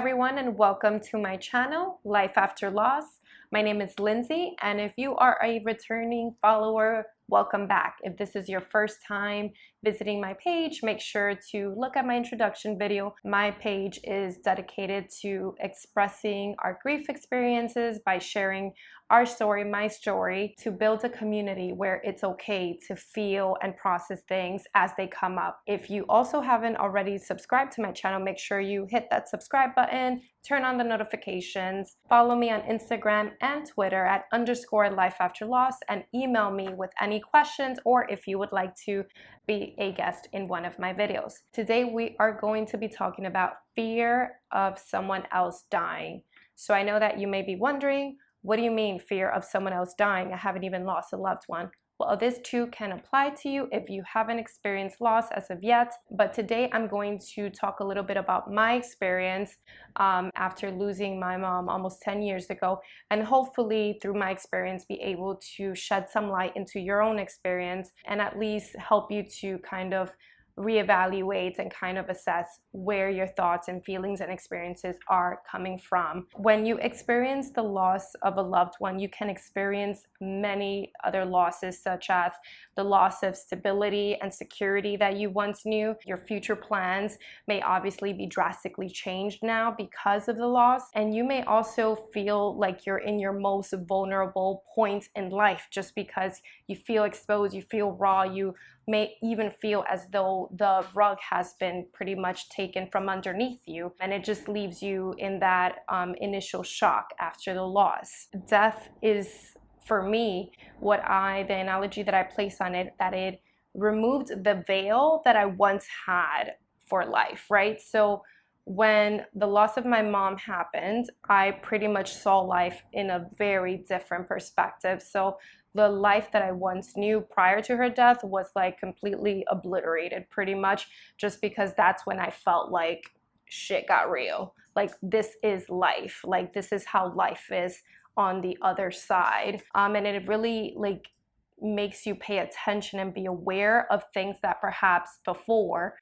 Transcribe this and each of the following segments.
everyone, and welcome to my channel, Life After Loss. My name is Lindsay, and if you are a returning follower, welcome back. If this is your first time visiting my page, make sure to look at my introduction video. My page is dedicated to expressing our grief experiences by sharing our story, my story, to build a community where it's okay to feel and process things as they come up. If you also haven't already subscribed to my channel, make sure you hit that subscribe button, turn on the notifications, follow me on Instagram and Twitter at _lifeafterloss, and email me with any questions or if you would like to be a guest in one of my videos. Today we are going to be talking about fear of someone else dying. So I know that you may be wondering, what do you mean fear of someone else dying? I haven't even lost a loved one. Well, this too can apply to you if you haven't experienced loss as of yet. But today I'm going to talk a little bit about my experience after losing my mom almost 10 years ago, and hopefully through my experience be able to shed some light into your own experience and at least help you to kind of reevaluate and kind of assess where your thoughts and feelings and experiences are coming from. When you experience the loss of a loved one, you can experience many other losses, such as the loss of stability and security that you once knew. Your future plans may obviously be drastically changed now because of the loss, and you may also feel like you're in your most vulnerable point in life just because you feel exposed, you feel raw, you may even feel as though the rug has been pretty much taken from underneath you, and it just leaves you in that initial shock after the loss. Death is, for me, the analogy that I place on it, that it removed the veil that I once had for life, right? So when the loss of my mom happened, I pretty much saw life in a very different perspective. So the life that I once knew prior to her death was like completely obliterated pretty much, just because that's when I felt like shit got real. Like, this is life. Like, this is how life is on the other side. And it really like makes you pay attention and be aware of things that perhaps before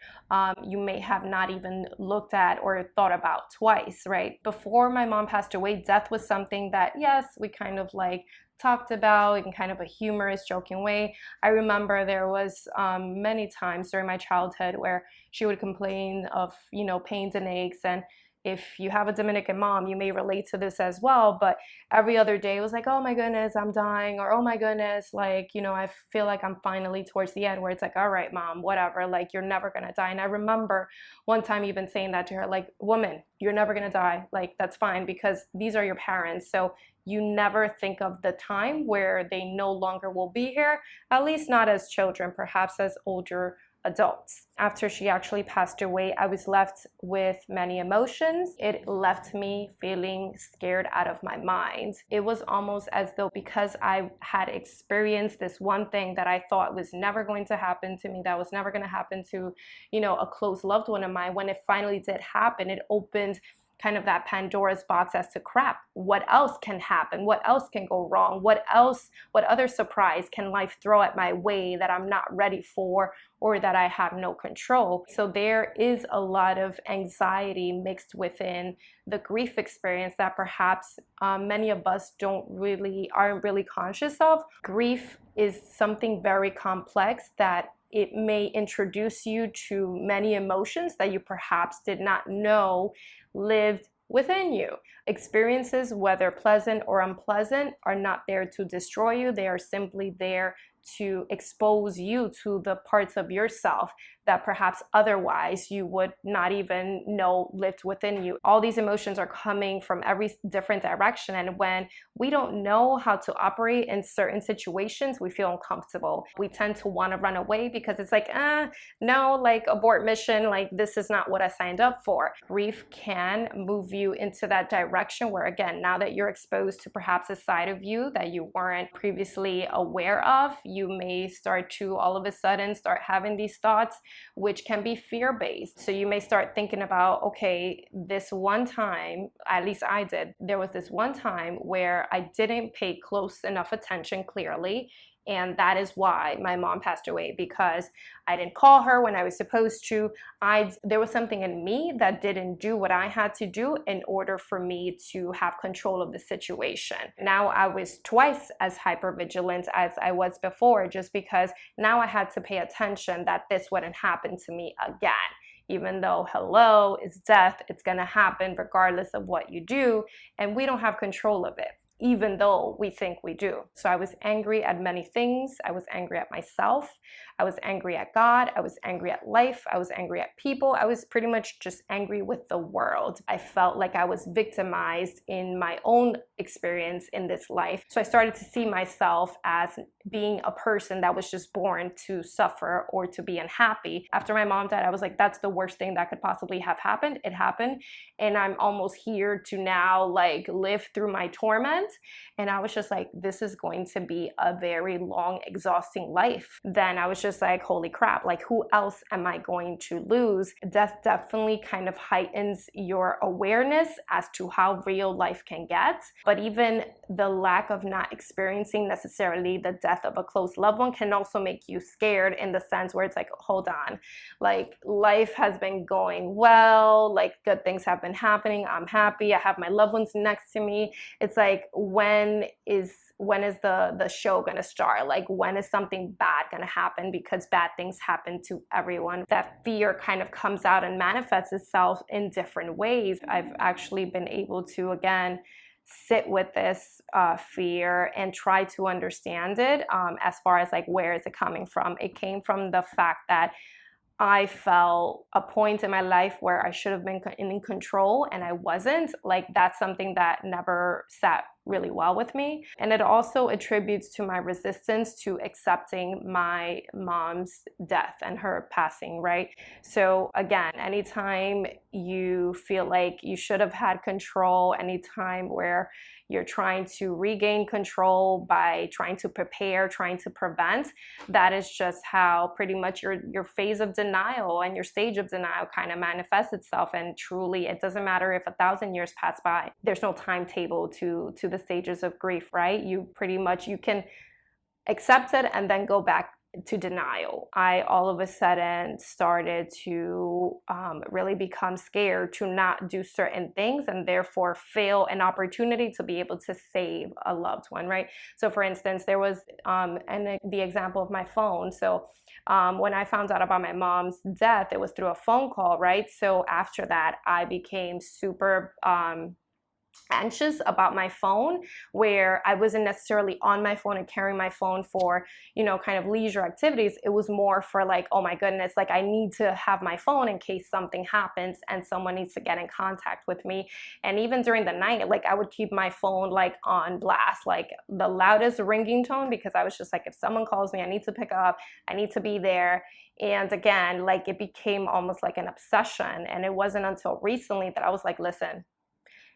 you may have not even looked at or thought about twice, right? Before my mom passed away, death was something that, yes, we kind of like talked about in kind of a humorous, joking way. I remember there was many times during my childhood where she would complain of, you know, pains and aches, and if you have a Dominican mom, you may relate to this as well, but every other day it was like, oh my goodness, I'm dying, or oh my goodness, like, you know, I feel like I'm finally towards the end, where it's like, all right, mom, whatever, like, you're never gonna die. And I remember one time even saying that to her, like, woman, you're never gonna die, like, that's fine, because these are your parents, so you never think of the time where they no longer will be here, at least not as children, perhaps as older adults. After she actually passed away, I was left with many emotions. It left me feeling scared out of my mind. It was almost as though, because I had experienced this one thing that I thought was never going to happen to me, that was never going to happen to, you know, a close loved one of mine, when it finally did happen, it opened kind of that Pandora's box as to, crap, what else can happen? What else can go wrong? What other surprise can life throw at my way that I'm not ready for, or that I have no control? So there is a lot of anxiety mixed within the grief experience that perhaps many of us aren't really conscious of. Grief is something very complex that it may introduce you to many emotions that you perhaps did not know lived within you. Experiences, whether pleasant or unpleasant, are not there to destroy you. They are simply there to expose you to the parts of yourself that perhaps otherwise you would not even know lived within you. All these emotions are coming from every different direction, and when we don't know how to operate in certain situations, we feel uncomfortable. We tend to want to run away because it's like, no, like, abort mission, like, this is not what I signed up for. Grief can move you into that direction where, again, now that you're exposed to perhaps a side of you that you weren't previously aware of, you may start to all of a sudden start having these thoughts, which can be fear-based. So you may start thinking about, okay, this one time, at least I did, there was this one time where I didn't pay close enough attention clearly, And that is why my mom passed away, because I didn't call her when I was supposed to. There was something in me that didn't do what I had to do in order for me to have control of the situation. Now I was twice as hyper-vigilant as I was before, just because now I had to pay attention that this wouldn't happen to me again. Even though, hello, it's death, it's gonna happen regardless of what you do, and we don't have control of it, even though we think we do. So I was angry at many things. I was angry at myself. I was angry at God. I was angry at life. I was angry at people. I was pretty much just angry with the world. I felt like I was victimized in my own experience in this life. So I started to see myself as being a person that was just born to suffer or to be unhappy. After my mom died, I was like, that's the worst thing that could possibly have happened. It happened. And I'm almost here to now like live through my torment. And I was just like, this is going to be a very long, exhausting life. Then I was just like, holy crap, like who else am I going to lose? Death definitely kind of heightens your awareness as to how real life can get. But even the lack of not experiencing necessarily the death of a close loved one can also make you scared, in the sense where it's like, hold on, like life has been going well, like good things have been happening, I'm happy, I have my loved ones next to me. It's like, when is the show gonna start? Like, when is something bad gonna happen? Because bad things happen to everyone. That fear kind of comes out and manifests itself in different ways. I've actually been able to, again, sit with this fear and try to understand it, as far as like, where is it coming from? It came from the fact that I felt a point in my life where I should have been in control and I wasn't. Like, that's something that never sat really well with me. And it also attributes to my resistance to accepting my mom's death and her passing, right? So again, anytime you feel like you should have had control, anytime where you're trying to regain control by trying to prepare, trying to prevent, that is just how pretty much your phase of denial and your stage of denial kind of manifests itself. And truly, it doesn't matter if 1,000 years pass by. There's no timetable to the stages of grief, right? You can accept it and then go back to denial. I all of a sudden started to really become scared to not do certain things and therefore fail an opportunity to be able to save a loved one, right? So for instance, there was the example of my phone. So when I found out about my mom's death, it was through a phone call, right? So after that, I became super anxious about my phone, where I wasn't necessarily on my phone and carrying my phone for, kind of leisure activities. It was more for like, oh my goodness, like I need to have my phone in case something happens and someone needs to get in contact with me. And even during the night, like I would keep my phone like on blast, like the loudest ringing tone, because I was just like, if someone calls me, I need to pick up, I need to be there. And again, like it became almost like an obsession. And it wasn't until recently that I was like, listen,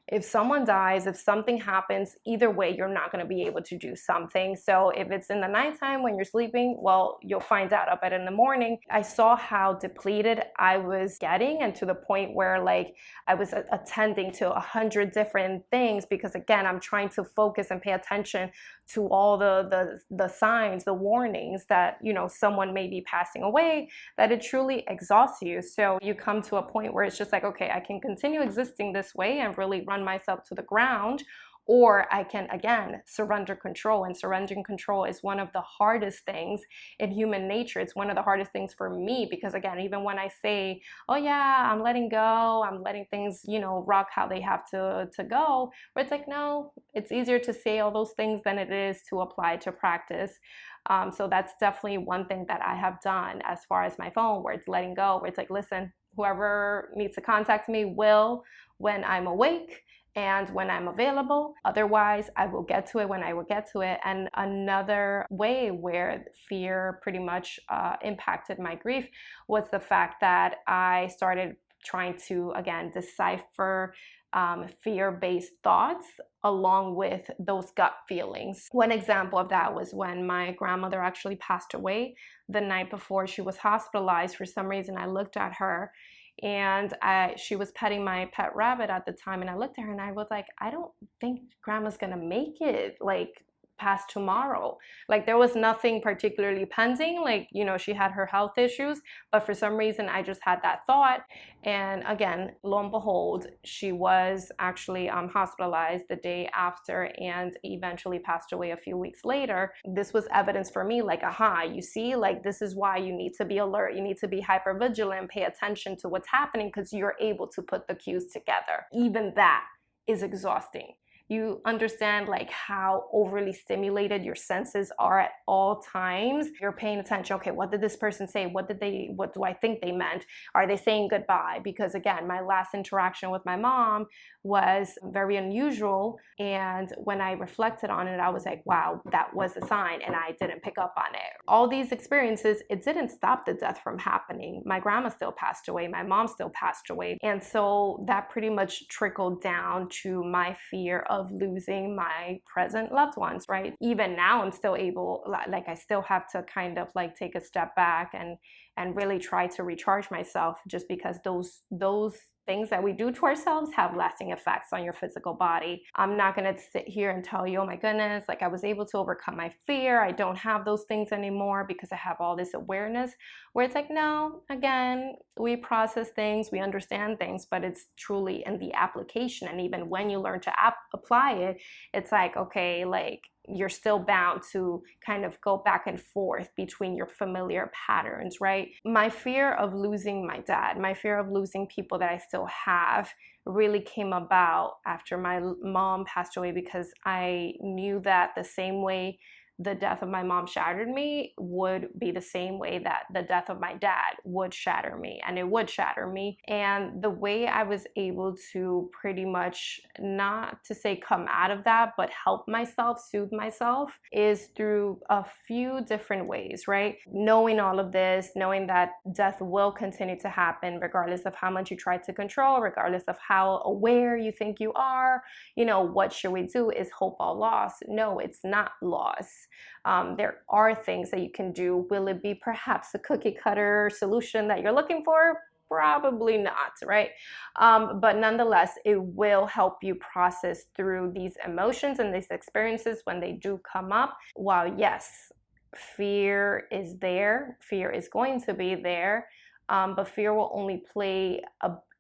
if someone dies, if something happens, either way, you're not going to be able to do something. So if it's in the nighttime when you're sleeping, well, you'll find out about it in the morning. I saw how depleted I was getting, and to the point where like I was attending to 100 different things, because again, I'm trying to focus and pay attention to all the signs, the warnings that, someone may be passing away, that it truly exhausts you. So you come to a point where it's just like, okay, I can continue existing this way and really run myself to the ground, or I can, again, surrender control. And surrendering control is one of the hardest things in human nature. It's one of the hardest things for me, because again, even when I say, oh yeah, I'm letting go, I'm letting things, rock how they have to go, where it's like, no, it's easier to say all those things than it is to apply to practice. So that's definitely one thing that I have done as far as my phone, where it's letting go, where it's like, listen, whoever needs to contact me will, when I'm awake and when I'm available. Otherwise, I will get to it when I will get to it. And another way where fear pretty much impacted my grief was the fact that I started trying to, again, decipher fear-based thoughts along with those gut feelings. One example of that was when my grandmother actually passed away. The night before she was hospitalized, for some reason I looked at her, and she was petting my pet rabbit at the time, and I looked at her and I was like, I don't think grandma's gonna make it. Like, pass tomorrow. Like there was nothing particularly pending, like, you know, she had her health issues, but for some reason I just had that thought. And again, lo and behold, she was actually hospitalized the day after and eventually passed away a few weeks later. This was evidence for me, like, aha, you see, like this is why you need to be alert, you need to be hyper vigilant, pay attention to what's happening, because you're able to put the cues together. Even that is exhausting. You understand like how overly stimulated your senses are at all times. You're paying attention. Okay, what did this person say? What do I think they meant? Are they saying goodbye? Because again, my last interaction with my mom was very unusual. And when I reflected on it, I was like, wow, that was a sign, and I didn't pick up on it. All these experiences, it didn't stop the death from happening. My grandma still passed away. My mom still passed away. And so that pretty much trickled down to my fear of losing my present loved ones, right? Even now, I'm still able, like I still have to kind of like take a step back and really try to recharge myself, just because those things that we do to ourselves have lasting effects on your physical body. I'm not gonna sit here and tell you, oh my goodness, like I was able to overcome my fear, I don't have those things anymore because I have all this awareness, where it's like, no, again, we process things, we understand things, but it's truly in the application. And even when you learn to apply it, it's like, okay, like you're still bound to kind of go back and forth between your familiar patterns, right? My fear of losing my dad, my fear of losing people that I still have, really came about after my mom passed away, because I knew that the same way the death of my mom shattered me would be the same way that the death of my dad would shatter me, and it would shatter me. And the way I was able to pretty much, not to say come out of that, but help myself, soothe myself, is through a few different ways, right? Knowing all of this, knowing that death will continue to happen regardless of how much you try to control, regardless of how aware you think you are. You know, what should we do? Is hope all lost? No, it's not lost. There are things that you can do. Will it be perhaps a cookie cutter solution that you're looking for? Probably not, right? But nonetheless, it will help you process through these emotions and these experiences when they do come up. While yes, fear is there, fear is going to be there, but fear will only play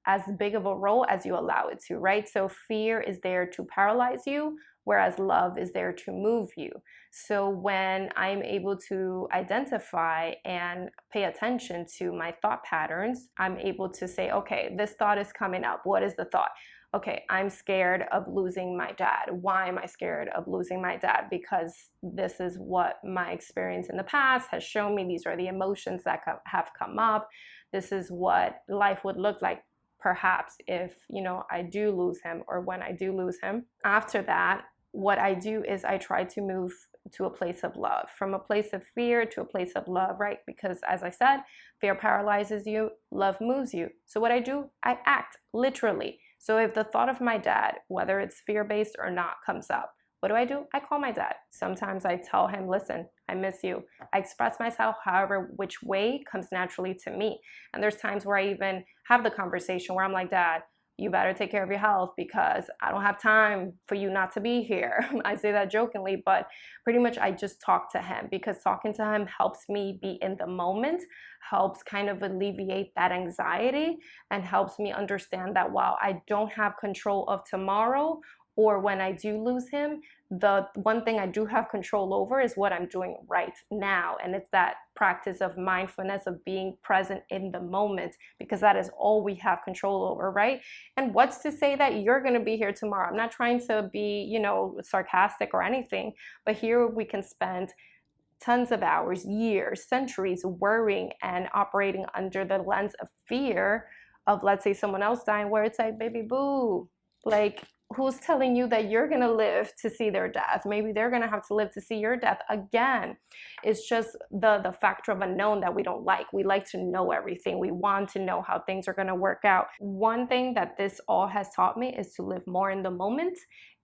as big of a role as you allow it to, right? So fear is there to paralyze you, whereas love is there to move you. So when I'm able to identify and pay attention to my thought patterns, I'm able to say, okay, this thought is coming up. What is the thought? Okay, I'm scared of losing my dad. Why am I scared of losing my dad? Because this is what my experience in the past has shown me. These are the emotions that have come up. This is what life would look like perhaps if, you know, I do lose him, or when I do lose him. After that, what I do is I try to move to a place of love, from a place of fear to a place of love, right? Because as I said, fear paralyzes you, love moves you. So what I do, I act literally. So if the thought of my dad, whether it's fear-based or not, comes up, what do? I call my dad. Sometimes I tell him, listen, I miss you. I express myself however which way comes naturally to me. And there's times where I even have the conversation where I'm like, Dad, you better take care of your health because I don't have time for you not to be here. I say that jokingly, but pretty much I just talk to him, because talking to him helps me be in the moment, helps kind of alleviate that anxiety, and helps me understand that while I don't have control of tomorrow, or when I do lose him, the one thing I do have control over is what I'm doing right now. And it's that practice of mindfulness, of being present in the moment, because that is all we have control over, right? And what's to say that you're going to be here tomorrow? I'm not trying to be, you know, sarcastic or anything, but here we can spend tons of hours, years, centuries worrying and operating under the lens of fear of, let's say, someone else dying, where it's like, baby boo, like, who's telling you that you're gonna live to see their death? Maybe they're gonna have to live to see your death again. It's just the factor of unknown that we don't like. We like to know everything. We want to know how things are gonna work out. One thing that this all has taught me is to live more in the moment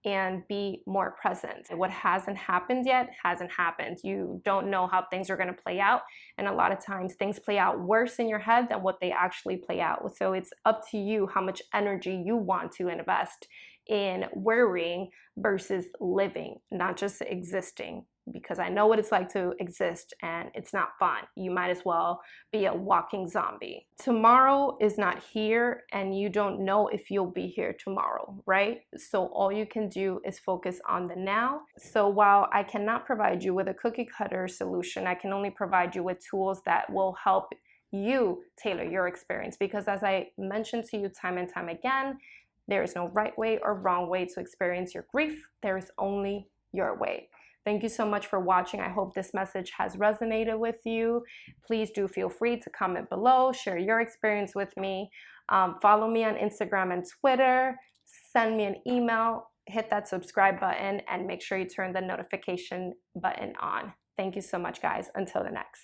and be more present. What hasn't happened yet hasn't happened. You don't know how things are going to play out, and a lot of times things play out worse in your head than what they actually play out. So it's up to you how much energy you want to invest in worrying versus living, not just existing, because I know what it's like to exist and it's not fun. You might as well be a walking zombie. Tomorrow is not here and you don't know if you'll be here tomorrow, right? So all you can do is focus on the now. So while I cannot provide you with a cookie cutter solution, I can only provide you with tools that will help you tailor your experience, because as I mentioned to you time and time again, there is no right way or wrong way to experience your grief. There is only your way. Thank you so much for watching. I hope this message has resonated with you. Please do feel free to comment below, share your experience with me. Follow me on Instagram and Twitter. Send me an email, hit that subscribe button, and make sure you turn the notification button on. Thank you so much, guys. Until the next.